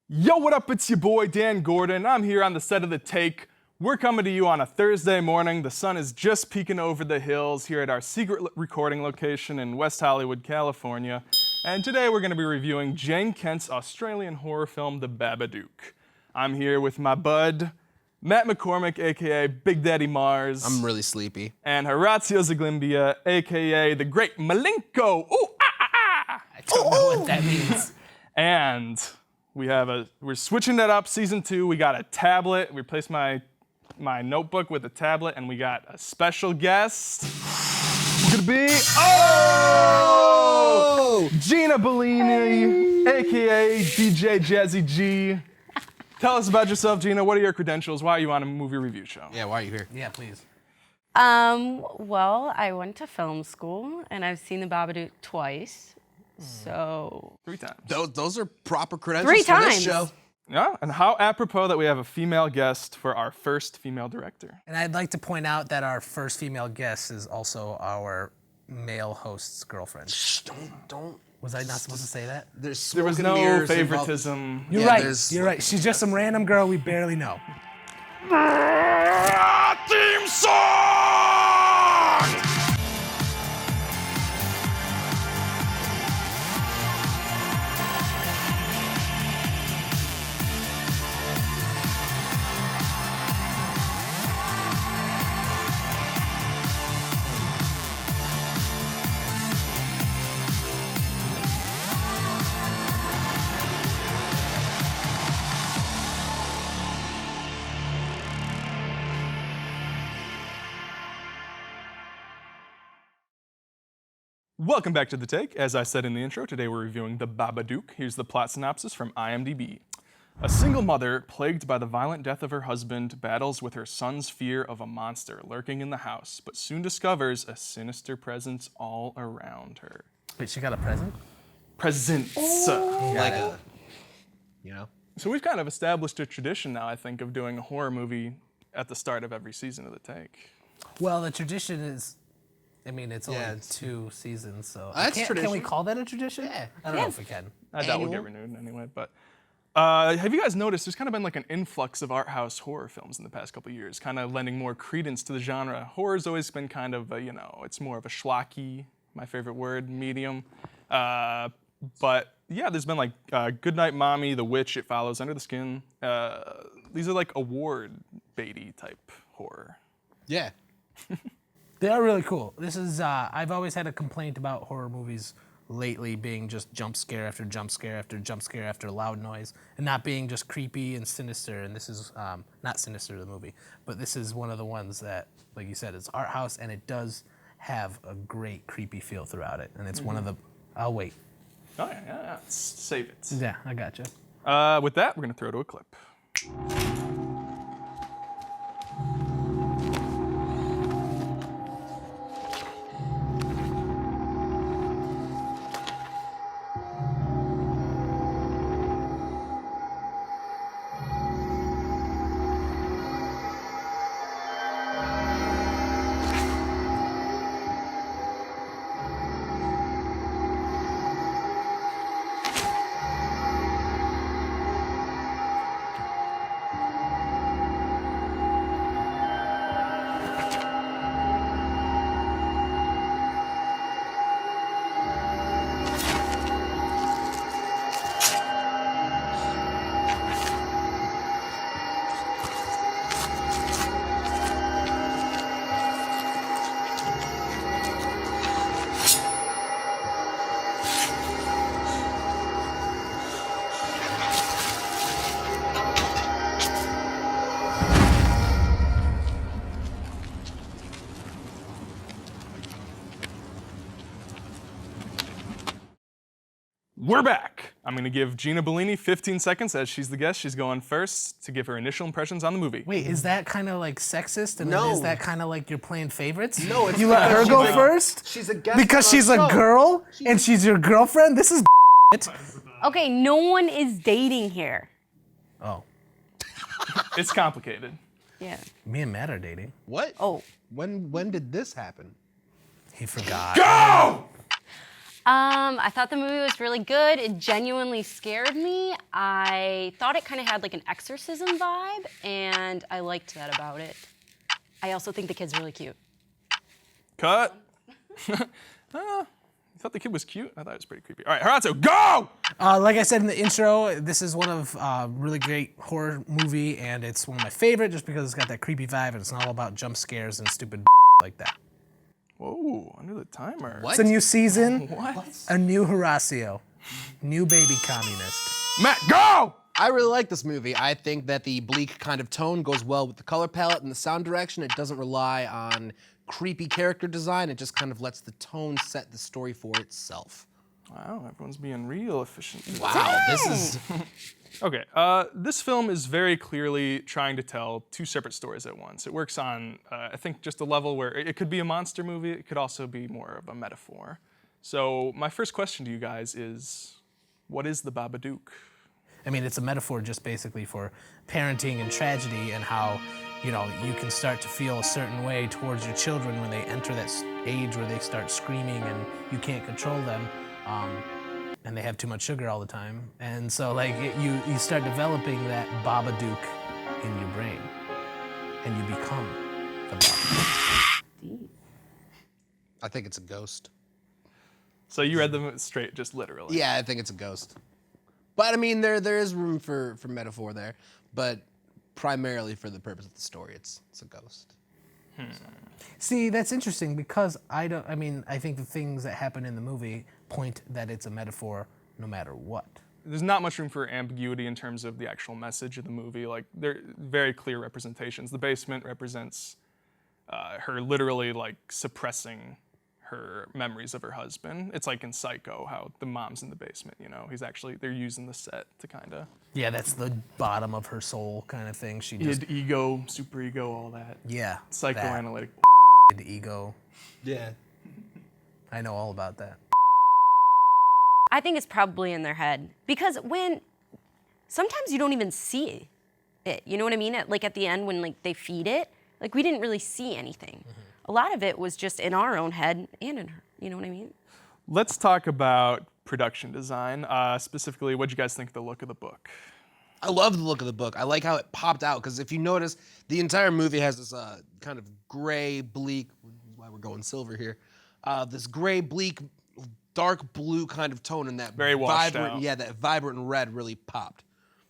Yo, what up? It's your boy, Dan Gordon. I'm here on the set of The Take. We're coming to you on a Thursday morning. The sun is just peeking over the hills here at our secret recording location in West Hollywood, California. And today we're going to be reviewing Jane Kent's Australian horror film, The Babadook. I'm here with my bud, Matt McCormick, aka Big Daddy Mars. I'm really sleepy. And Horatiu Zglimbea, aka the Great Malenko. Ooh, ah, ah, ah. I don't know what that means. And we're switching that up, season 2. We got a tablet. We replaced my notebook with a tablet, and we got a special guest. It's gonna be Gina Bellini, aka DJ Jazzy G. Tell us about yourself, Gina. What are your credentials? Why are you on a movie review show? Yeah, why are you here? Yeah, please. Well, I went to film school, and I've seen The Babadook twice. So 3 times. Those are proper credentials 3 for times. this show. Yeah, and how apropos that we have a female guest for our first female director. And I'd like to point out that our first female guest is also our male host's girlfriend. Shh, don't. Was I not supposed to say that? There was smoke and no mirrors favoritism. You're Yeah, right. there's- You're right. She's just some random girl we barely know. Theme song! Welcome back to The Take. As I said in the intro, today we're reviewing The Babadook. Here's the plot synopsis from IMDB. A single mother, plagued by the violent death of her husband, battles with her son's fear of a monster lurking in the house, but soon discovers a sinister presence all around her. Wait, she got a present? Presence. Like a, So we've kind of established a tradition now, I think, of doing a horror movie at the start of every season of The Take. Well, the tradition is, it's only Yeah, it's- 2 seasons, so. That's Can we tradition. call that a tradition? Yeah. I don't know if we can. I doubt we'll get Annual. renewed anyway, but have you guys noticed there's kind of been like an influx of art house horror films in the past couple of years, kind of lending more credence to the genre? Horror's always been kind of, it's more of a schlocky, my favorite word, medium. But yeah, there's been like Goodnight Mommy, The Witch, It Follows, Under the Skin. These are like award baity type horror. Yeah. They are really cool. This is, I've always had a complaint about horror movies lately being just jump scare after jump scare after jump scare after loud noise, and not being just creepy and sinister. And this is, not Sinister the movie, but this is one of the ones that, like you said, it's art house, and it does have a great creepy feel throughout it. And it's one of the, I'll wait. Oh yeah. Save it. Yeah, I gotcha. With that, we're gonna throw to a clip. We're back. I'm going to give Gina Bellini 15 seconds as she's the guest. She's going first to give her initial impressions on the movie. Wait, is that kind of like sexist? And No. is that kind of like you're playing favorites? No, it's You let her because go she's a- first? She's a guest Because on she's our a show. girl and she's your girlfriend? This is Okay, no one is dating here. Oh, It's complicated. Yeah. me and Matt are dating. What? Oh. When did this happen? He forgot. Go! I thought the movie was really good. It genuinely scared me. I thought it kind of had like an exorcism vibe, and I liked that about it. I also think the kid's really cute. Cut. You thought the kid was cute? I thought it was pretty creepy. All right, Horatiu, go! Like I said in the intro, this is one of really great horror movie, and it's one of my favorite just because it's got that creepy vibe, and it's not all about jump scares and stupid like that. Whoa, under the timer. What? It's a new season, What? a new Horatiu, new baby communist. Matt, go! I really like this movie. I think that the bleak kind of tone goes well with the color palette and the sound direction. It doesn't rely on creepy character design. It just kind of lets the tone set the story for itself. Wow, everyone's being real efficient. Wow, this is... Okay, this film is very clearly trying to tell two separate stories at once. It works on, I think, just a level where it could be a monster movie, it could also be more of a metaphor. So my first question to you guys is, what is the Babadook? I mean, it's a metaphor just basically for parenting and tragedy and how, you know, you can start to feel a certain way towards your children when they enter that age where they start screaming and you can't control them. And they have too much sugar all the time. And so like you start developing that Babadook in your brain and you become the Babadook. I think it's a ghost. So you read them straight, just literally. Yeah, I think it's a ghost. But I mean, there is room for metaphor there, but primarily for the purpose of the story, it's a ghost. See, that's interesting because I think the things that happen in the movie point that it's a metaphor no matter what. There's not much room for ambiguity in terms of the actual message of the movie. Like, they're very clear representations. The basement represents her literally like suppressing her memories of her husband. It's like in Psycho, how the mom's in the basement, you know? They're using the set to kind of... Yeah, that's the bottom of her soul kind of thing. She just, ego, super ego, all that. yeah. Psychoanalytic. That ego. Yeah. I know all about that. I think it's probably in their head because sometimes you don't even see it. You know what I mean? Like at the end when like they feed it, like we didn't really see anything. Mm-hmm. A lot of it was just in our own head and in her. You know what I mean? Let's talk about production design. Specifically, what'd you guys think of the look of the book? I love the look of the book. I like how it popped out, because if you notice, the entire movie has this kind of gray, bleak, why we're going silver here, this gray, bleak, dark blue kind of tone, and that Very washed vibrant, out. yeah, that vibrant red really popped.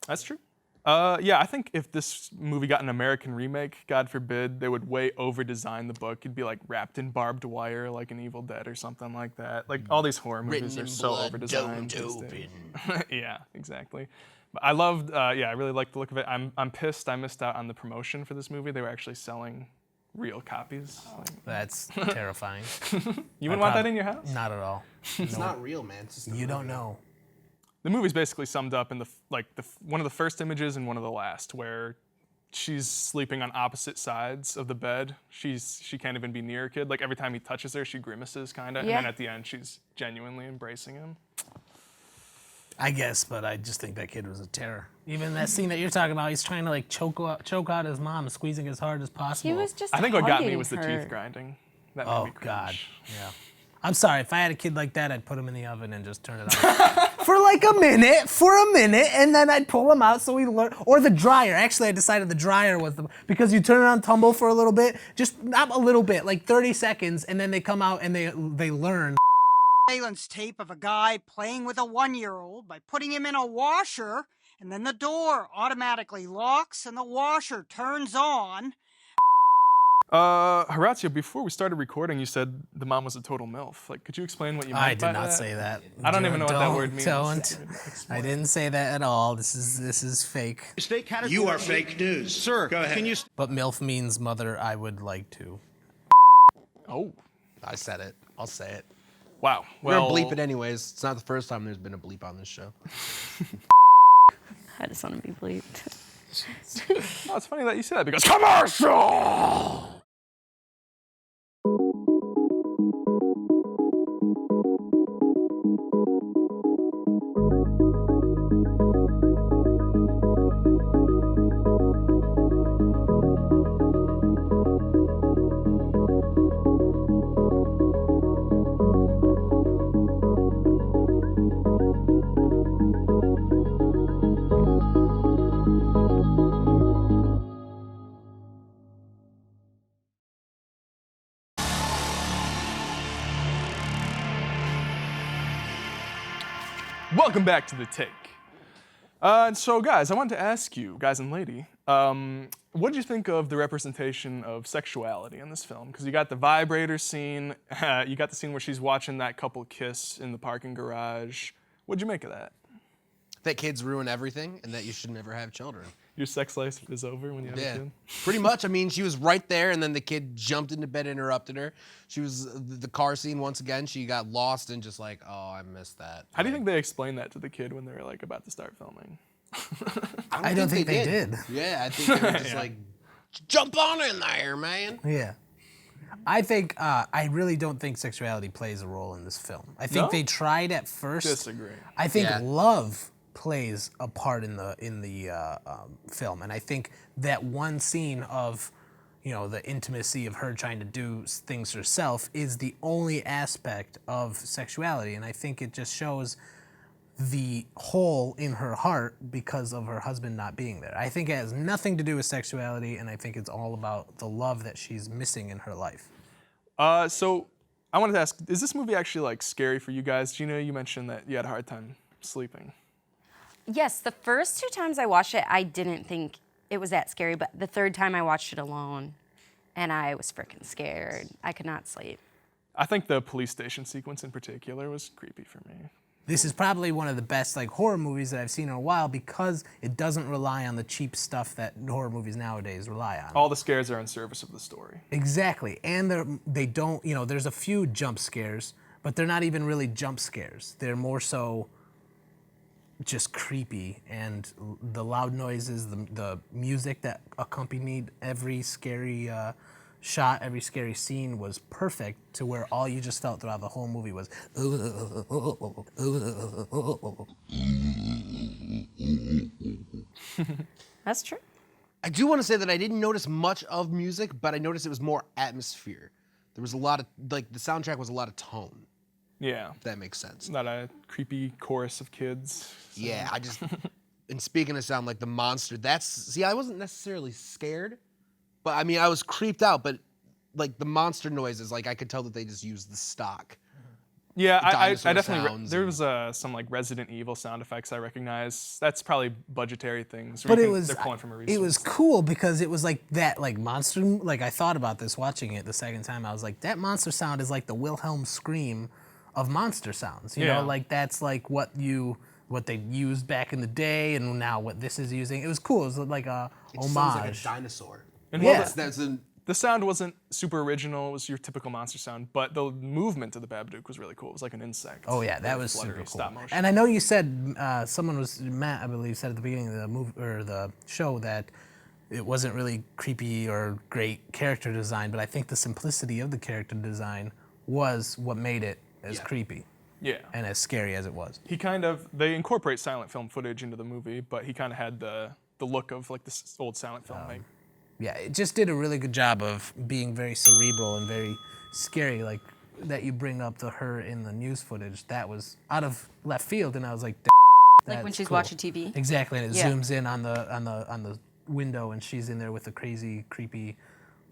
That's true. Yeah, I think if this movie got an American remake, God forbid, they would way over-design the book. It'd be like wrapped in barbed wire, like an Evil Dead or something like that. Like all these horror movies are so over-designed. Yeah, exactly. But I loved, I really liked the look of it. I'm pissed I missed out on the promotion for this movie. They were actually selling real copies. Like, That's terrifying. you wouldn't want that in your house? Not at all. It's not real, man. It's just You don't know. The movie's basically summed up in one of the first images and one of the last, where she's sleeping on opposite sides of the bed. She can't even be near her kid. Like every time he touches her, she grimaces kinda, and then at the end she's genuinely embracing him. I guess, but I just think that kid was a terror. Even that scene that you're talking about, he's trying to like choke out his mom, squeezing as hard as possible. He was just I think what got me hugging was the her. teeth grinding. That made Oh me cringe. God, yeah. I'm sorry. If I had a kid like that, I'd put him in the oven and just turn it on for like a minute, and then I'd pull him out so he learn. Or the dryer. Actually, I decided the dryer was because you turn it on, tumble for a little bit, just not a little bit, like 30 seconds, and then they come out and they learn. Surveillance tape of a guy playing with a 1-year-old by putting him in a washer, and then the door automatically locks and the washer turns on. Horatiu, before we started recording, you said the mom was a total MILF. Like, could you explain what you meant I by did not that? say that. I don't even know what that word means. Don't. I didn't say that at all. This is fake. You are fake news. Sir, go ahead. Can you... But MILF means mother I would like to. Oh, I said it. I'll say it. wow. We're Well, gonna bleep it anyways. It's not the first time there's been a bleep on this show. I just want to be bleeped. oh, it's funny that you said that because commercial. Welcome back to The Take. So guys, I wanted to ask you, guys and lady, what did you think of the representation of sexuality in this film? Because you got the vibrator scene, you got the scene where she's watching that couple kiss in the parking garage. What'd you make of that? That kids ruin everything and that you should never have children. Your sex life is over when you have a kid? Pretty much. I mean, she was right there, and then the kid jumped into bed, interrupted her. She was the car scene once again. She got lost and just like, oh, I missed that. How do you think they explained that to the kid when they were like about to start filming? I don't think they did. Yeah, I think they were just like, jump on in there, man. Yeah. I think, I really don't think sexuality plays a role in this film. I think they tried at first. Disagree. I think love plays a part in the film, and I think that one scene of, you know, the intimacy of her trying to do things herself is the only aspect of sexuality, and I think it just shows the hole in her heart because of her husband not being there. I think it has nothing to do with sexuality, and I think it's all about the love that she's missing in her life. So I wanted to ask, is this movie actually like scary for you guys? Gina, you mentioned that you had a hard time sleeping. Yes, the first 2 times I watched it, I didn't think it was that scary, but the third time I watched it alone, and I was freaking scared. I could not sleep. I think the police station sequence in particular was creepy for me. This is probably one of the best like horror movies that I've seen in a while because it doesn't rely on the cheap stuff that horror movies nowadays rely on. All the scares are in service of the story. Exactly, and they don't, you know, there's a few jump scares, but they're not even really jump scares. They're more so just creepy, and the loud noises, the music that accompanied every scary shot, every scary scene was perfect to where all you just felt throughout the whole movie was That's true. I do want to say that I didn't notice much of music, but I noticed it was more atmosphere. There was a lot of, like, the soundtrack was a lot of tone. Yeah. If that makes sense. Not a creepy chorus of kids. So. Yeah, I just, and speaking of sound, like the monster, see, I wasn't necessarily scared, but I mean, I was creeped out, but like the monster noises, like I could tell that they just used the stock. Yeah, I Dinosaur definitely, sounds there was some like Resident Evil sound effects I recognize. That's probably budgetary things. But they're pulling from a resource. it was cool because it was like that, like monster. Like I thought about this watching it the second time. I was like, that monster sound is like the Wilhelm scream of monster sounds. You know, like that's like what they used back in the day, and now what this is using. It was cool. It was like a homage. Sounds like a dinosaur. And the sound wasn't super original. It was your typical monster sound, but the movement of the Babadook was really cool. It was like an insect. Oh yeah, that Very was fluttery, super cool. Stop motion. And I know you said Matt, I believe, said at the beginning of the movie or the show that it wasn't really creepy or great character design, but I think the simplicity of the character design was what made it as creepy. Yeah. And as scary as it was. They incorporate silent film footage into the movie, but he kind of had the look of like this old silent film. Yeah, it just did a really good job of being very cerebral and very scary. Like that you bring up her in the news footage, that was out of left field, and I was like, Like when she's cool. watching TV? Exactly, and it zooms in on the window, and she's in there with a crazy, creepy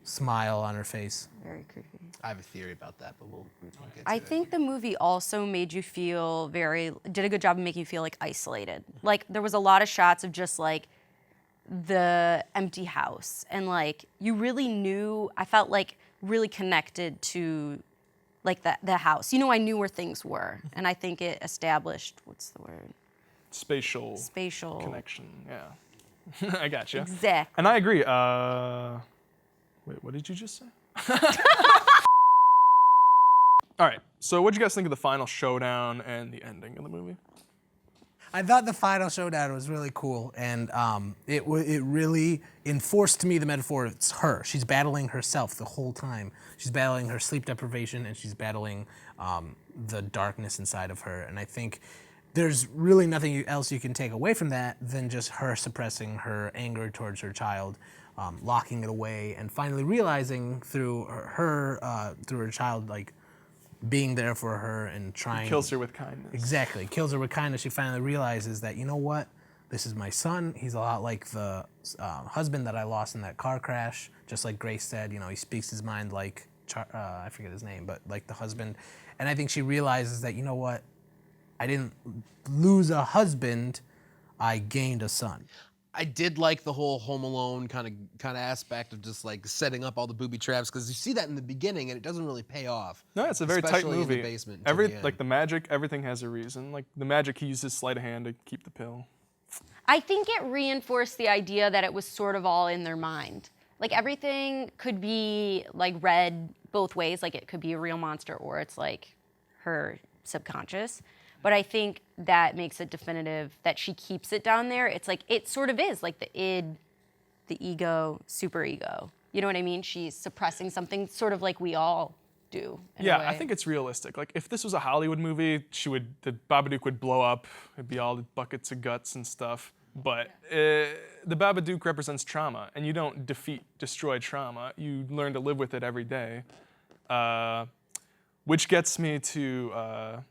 smile on her face. Very creepy. I have a theory about that, but we'll get to I it. think the movie also made you feel did a good job of making you feel like isolated. Like there was a lot of shots of just like the empty house, and like you really knew, I felt like really connected to like the house. You know, I knew where things were, and I think it established, what's the word? Spatial connection, yeah. I gotcha. Exactly. And I agree. Wait, what did you just say? All right, so what did you guys think of the final showdown and the ending of the movie? I thought the final showdown was really cool, and it really enforced to me the metaphor. It's her. She's battling herself the whole time. She's battling her sleep deprivation, and she's battling the darkness inside of her. And I think there's really nothing else you can take away from that than just her suppressing her anger towards her child, locking it away, and finally realizing through her child, like, being there for her and trying. Kills her with kindness. Exactly. Kills her with kindness. She finally realizes that, you know what? This is my son. He's a lot like the husband that I lost in that car crash. Just like Grace said, you know, he speaks his mind like, I forget his name, but like the husband. And I think she realizes that, you know what? I didn't lose a husband, I gained a son. I did like the whole Home Alone kind of aspect of just like setting up all the booby traps, because you see that in the beginning and it doesn't really pay off. No, it's a very tight especially movie. In the basement until the end. Like the magic, everything has a reason. Like the magic, he uses sleight of hand to keep the pill. I think it reinforced the idea that it was sort of all in their mind. Like everything could be like read both ways. Like it could be a real monster or it's like her subconscious. But I think that makes it definitive that she keeps it down there. It's like, it sort of is like the id, the ego, superego. You know what I mean? She's suppressing something sort of like we all do. Yeah, I think it's realistic. Like if this was a Hollywood movie, the Babadook would blow up. It'd be all the buckets of guts and stuff. But the Babadook represents trauma, and you don't destroy trauma. You learn to live with it every day. Which gets me to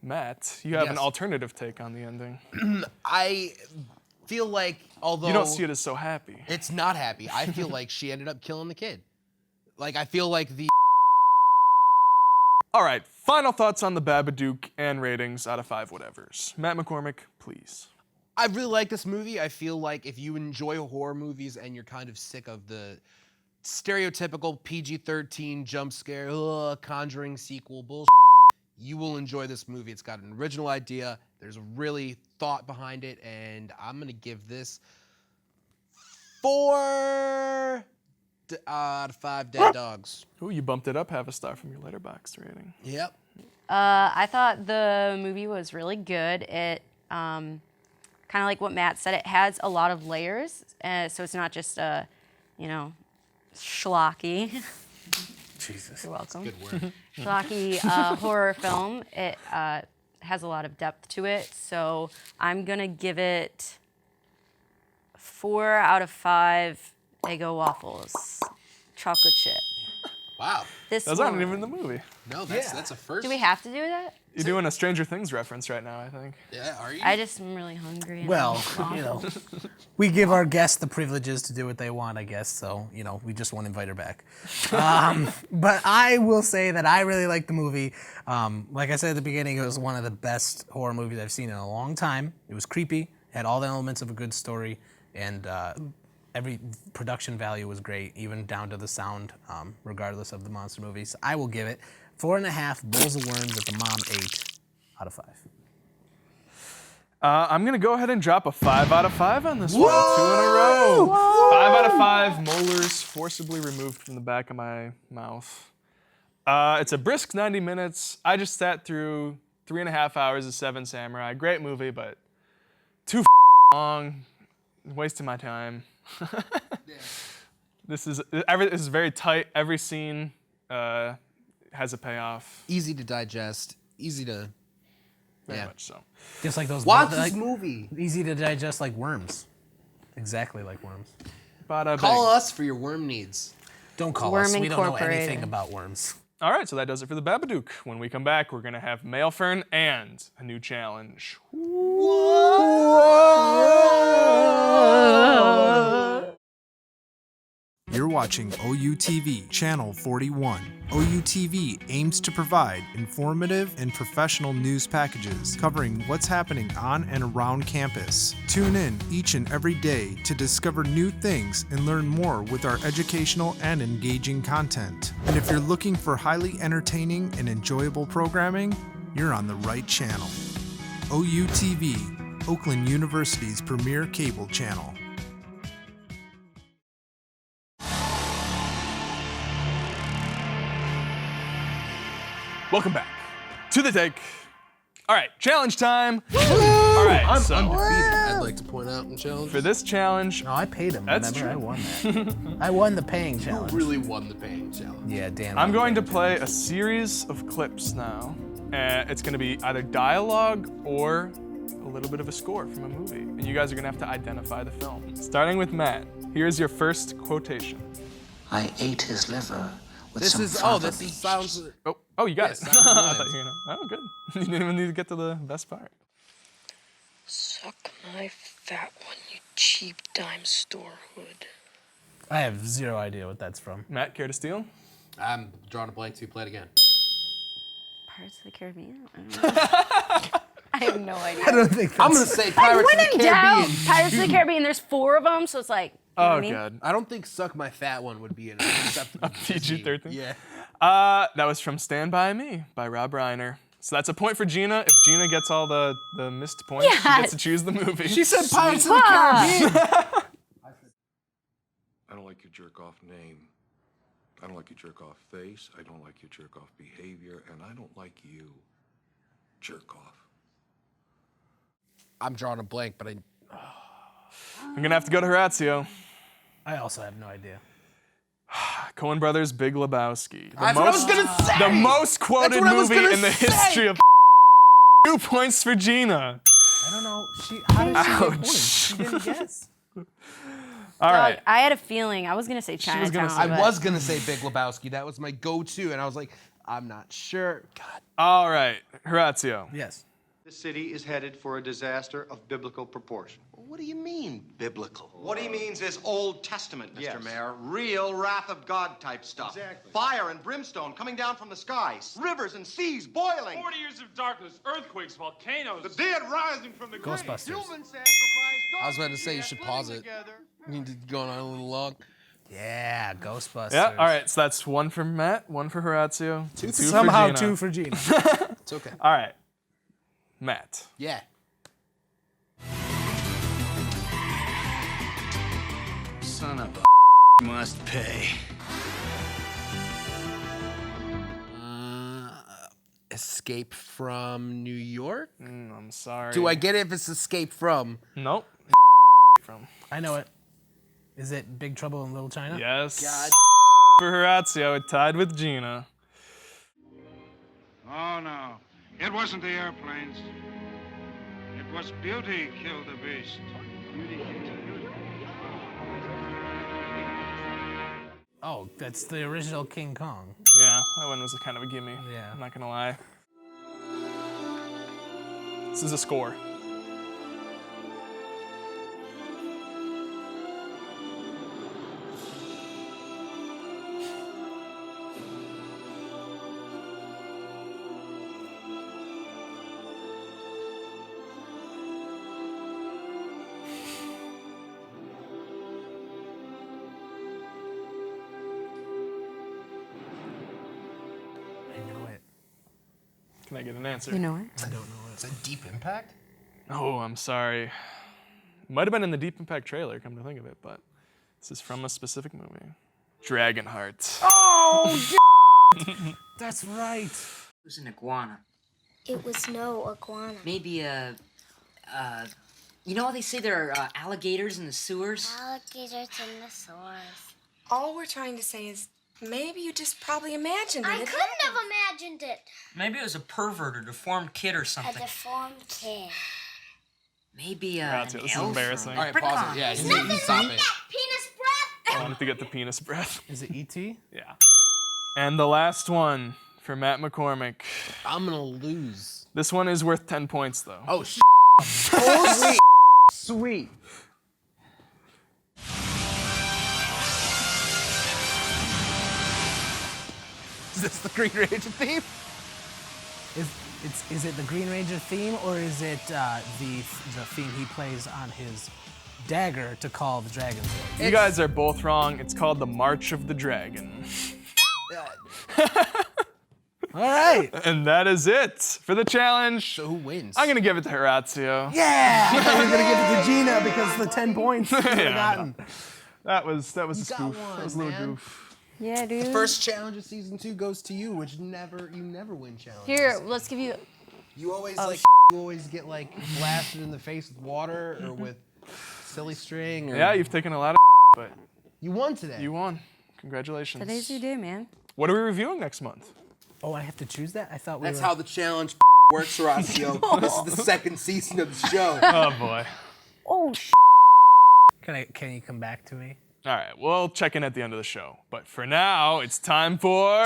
Matt. You have an alternative take on the ending. I feel like, although you don't see it as so happy. It's not happy. I feel like she ended up killing the kid. Like I feel like the. All right, final thoughts on the Babadook and ratings out of 5 whatevers. Matt McCormick, please. I really like this movie. I feel like if you enjoy horror movies and you're kind of sick of the stereotypical PG-13 jump scare, Conjuring sequel bullshit, you will enjoy this movie. It's got an original idea. There's a really thought behind it, and I'm gonna give this 4 out of 5 dead dogs. Ooh, you bumped it up half a star from your Letterboxd rating. Yep. I thought the movie was really good. It, kind of like what Matt said, it has a lot of layers, so it's not just a, schlocky. Jesus. You're welcome. Good word. Schlocky horror film. It has a lot of depth to it, so I'm gonna give it 4 out of 5 Eggo waffles, chocolate chip. Wow. That's not even the movie. No, that's a first. Do we have to do that? You're doing a Stranger Things reference right now, I think. Yeah, are you? I just am really hungry. And Well, we give our guests the privileges to do what they want, I guess. So, we just won't invite her back. But I will say that I really like the movie. Like I said at the beginning, it was one of the best horror movies I've seen in a long time. It was creepy, had all the elements of a good story, and every production value was great, even down to the sound, regardless of the monster movies. I will give it 4.5 bowls of worms that the mom ate out of 5. I'm gonna go ahead and drop a 5 out of 5 on this one. 2 in a row. Whoa. 5 out of 5 molars forcibly removed from the back of my mouth. It's a brisk 90 minutes. I just sat through 3.5 hours of Seven Samurai. Great movie, but too long. Wasting my time. This is very tight. Every scene has a payoff. Easy to digest. Easy to. Very much so. Just like those. Watch this movie. Easy to digest like worms. Exactly like worms. Call us for your worm needs. Don't call Worm us. We don't know Incorporated. anything about worms. All right, so that does it for the Babadook. When we come back, we're gonna have Mailfern and a new challenge. You're watching OUTV Channel 41. OUTV aims to provide informative and professional news packages covering what's happening on and around campus. Tune in each and every day to discover new things and learn more with our educational and engaging content. And if you're looking for highly entertaining and enjoyable programming, you're on the right channel. OUTV, Oakland University's premier cable channel. Welcome back to the take. All right, challenge time. All right, I'm so undefeated, I'd like to point out in challenge. for this challenge, No, I paid him. That's Remember, true. I won that. I won the paying challenge. really won the paying challenge. Yeah, Dan. I'm won going the to paying play a series of clips now. It's going to be either dialogue or a little bit of a score from a movie. And you guys are going to have to identify the film. Starting with Matt, here's your first quotation. I ate his liver with This some is fava this beans. sounds. Oh, you got Yes, it. sounds I good. thought you were gonna. Oh, good. You didn't even need to get to the best part. Suck my fat one, you cheap dime store hood. I have zero idea what that's from. Matt, care to steal? I'm drawing a blank. So you play it again. Pirates of the Caribbean? I don't know. I have no idea. I don't think I'm that's... gonna say Pirates of the Caribbean. Pirates of the Caribbean, there's 4 of them, so it's like, you know what I Oh mean? god. I don't think "Suck My Fat One" would be an acceptable PG-13? Yeah. That was from Stand By Me by Rob Reiner. So that's a point for Gina. If Gina gets all the missed points, she gets to choose the movie. She said Pirates of the Caribbean. I don't like your jerk-off name. I don't like your jerk-off face. I don't like your jerk-off behavior. And I don't like you. Jerk-off. I'm drawing a blank, but I'm gonna have to go to Horatio. I also have no idea. Coen Brothers' Big Lebowski. That's what I was gonna say! The most quoted what I was movie gonna in the say! history of 2 points for Gina. I don't know. How did she get Ouch. points? She didn't guess. All right. I had a feeling. I was going to say Chinatown. I was gonna say Big Lebowski. That was my go-to, and I was like, I'm not sure. God. All right. Horatio. Yes. The city is headed for a disaster of biblical proportion. What do you mean, biblical? What he means is Old Testament, Mr. Yes. Mayor. Real wrath of God type stuff. Exactly. Fire and brimstone coming down from the skies. Rivers and seas boiling. 40 years of darkness, earthquakes, volcanoes. The dead rising from the grave. Ghostbusters. Human sacrifice. I was about to say you should pause it. You need to go on a little long. Yeah, Ghostbusters. Yeah. All right. So that's 1 for Matt, 1 for Horatio, 2 Somehow for Gina. 2 for Gina. It's okay. All right. Matt. Yeah. Son of a must pay. Escape from New York? I'm sorry. Do I get it if it's Escape from? Nope. From. I know it. Is it Big Trouble in Little China? Yes. God. For Horatio, it tied with Gina. Oh, no. It wasn't the airplanes. It was Beauty killed the beast. Oh, that's the original King Kong. Yeah, that one was a kind of a gimme. Yeah. I'm not gonna lie. This is a score. Can I get an answer? You know it? I don't know it. Is that Deep Impact? Oh, I'm sorry. Might have been in the Deep Impact trailer, come to think of it, but this is from a specific movie. Dragonheart. Oh, that's right. It was an iguana. It was no iguana. Maybe you know how they say there are alligators in the sewers? Alligators in the sewers. All we're trying to say is maybe you just probably imagined it. I couldn't have imagined it. Maybe it was a pervert or deformed kid or A something. deformed kid. Maybe That's an it. This is elf embarrassing. or All right, a pause it. Yeah, Nothing you like stop that it. penis breath. I wanted to get the penis breath. Is it E.T.? Yeah. And the last one for Matt McCormick. I'm gonna lose. This one is worth 10 points, though. Oh, Oh, sweet. Is this the Green Ranger theme? Is it the Green Ranger theme, or is it the theme he plays on his dagger to call the dragons in? You guys are both wrong. It's called The March of the Dragon. All right. And that is it for the challenge. So who wins? I'm gonna give it to Horatio. Yeah! I thought you were going to give it to Gina because the 10 points you would have Yeah, gotten. That was a got spoof. one, That was a little man. goof. Yeah, dude. The first challenge of season 2 goes to you, which you never win challenges. Here, let's give you. You always you always get like blasted in the face with water or with silly string. Or Yeah, you've taken a lot of but you won today. you won. Congratulations. Today's your day, man. What are we reviewing next month? Oh, I have to choose that? I thought we That's were... how the challenge works, Horacio. This is the second season of the show. Oh boy. Oh, Can you come back to me? All right, we'll check in at the end of the show. But for now, it's time for. You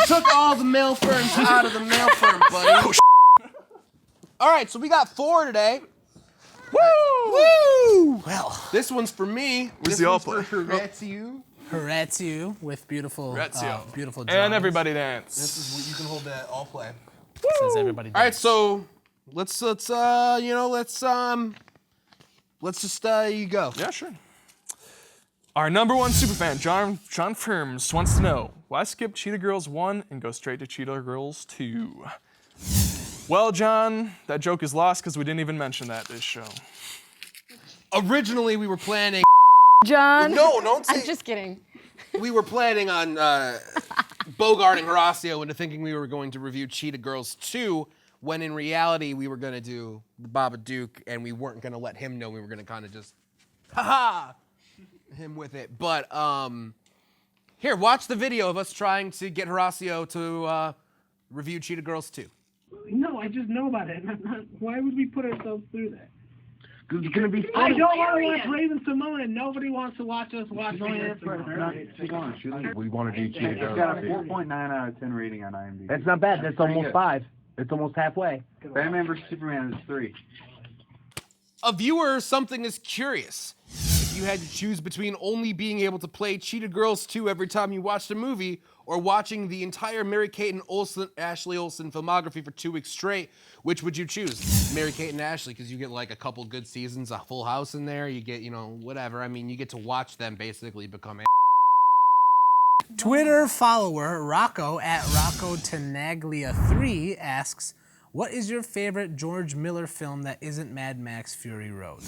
took all the Mailferns out of the Mailfern, buddy. All right, so we got 4 today. Woo! Woo! Well, this one's for me. Where's This the all one's play? for Horatiu. Horatiu with beautiful, Horatiu. beautiful And drawings. Everybody Dance. This is what you can hold that all play. Says everybody. All right, so let's just you go. Yeah, sure. Our number one superfan, John Firms, wants to know why skip Cheetah Girls 1 and go straight to Cheetah Girls 2? Well, John, that joke is lost because we didn't even mention that this show. Originally, we were planning. John. No, don't say. I'm just kidding. We were planning on bogarting Horacio into thinking we were going to review Cheetah Girls 2, when in reality we were going to do the Babadook, and we weren't going to let him know. We were going to kind of just, him with it. But here, watch the video of us trying to get Horacio to review Cheetah Girls 2. No, I just know about it. Why would we put ourselves through that? Because it's going to be I fun. don't want to watch Raven Simone, and nobody wants to watch us watch Raven We want to do Cheetah Girls. It's got a 4.9 out of 10 rating on IMDb. That's not bad. That's almost 5. It's almost halfway. Batman vs. Superman is 3. A viewer, something is curious. If you had to choose between only being able to play Cheetah Girls 2 every time you watched a movie, or watching the entire Mary-Kate and Ashley Olsen filmography for 2 weeks straight, which would you choose? Mary-Kate and Ashley, because you get like a couple good seasons, a Full House in there, you get, whatever. I mean, you get to watch them basically become Twitter follower Rocco at RoccoTenaglia3 asks, what is your favorite George Miller film that isn't Mad Max Fury Road?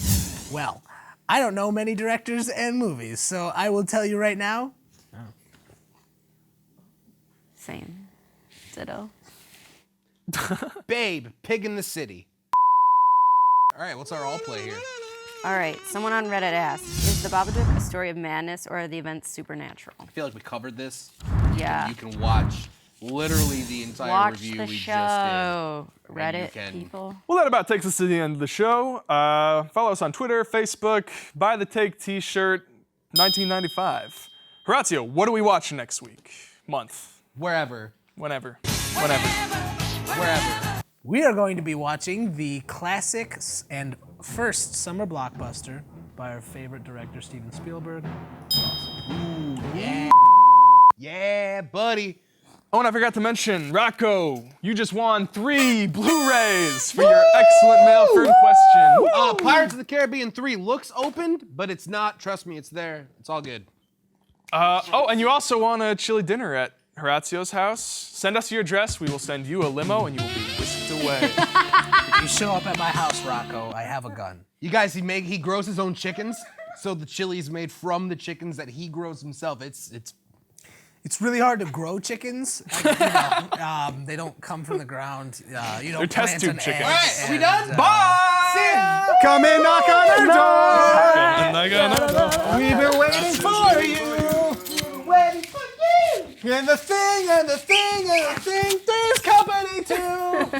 Well, I don't know many directors and movies, so I will tell you right now. Same. Ditto. Babe, Pig in the City. All right, what's our all play here? All right, someone on Reddit asked, is The Babadook a story of madness or are the events supernatural? I feel like we covered this. Yeah. You can watch literally the entire review we just did. Reddit people. Well, that about takes us to the end of the show. Follow us on Twitter, Facebook, buy the Take t-shirt, 1995. Horacio, what are we watching next week? Month? Wherever. Whenever. Wherever. We are going to be watching the classic and first summer blockbuster by our favorite director, Steven Spielberg. Ooh, yeah. Yeah, buddy. Oh, and I forgot to mention, Rocco, you just won 3 Blu-rays for your excellent Mailfern question. Pirates of the Caribbean 3 looks opened, but it's not. Trust me, it's there. It's all good. Oh, and you also won a chili dinner at Horacio's house. Send us your address. We will send you a limo, and you will be whisked away. If you show up at my house, Rocco, I have a gun. You guys, he grows his own chickens, so the chili is made from the chickens that he grows himself. It's really hard to grow chickens. They don't come from the ground. You don't They're test plant tube an chickens. egg. All right, we and, done? Bye! Come and knock on our door. We've been waiting for you. Waiting for you. And the thing, three's company too.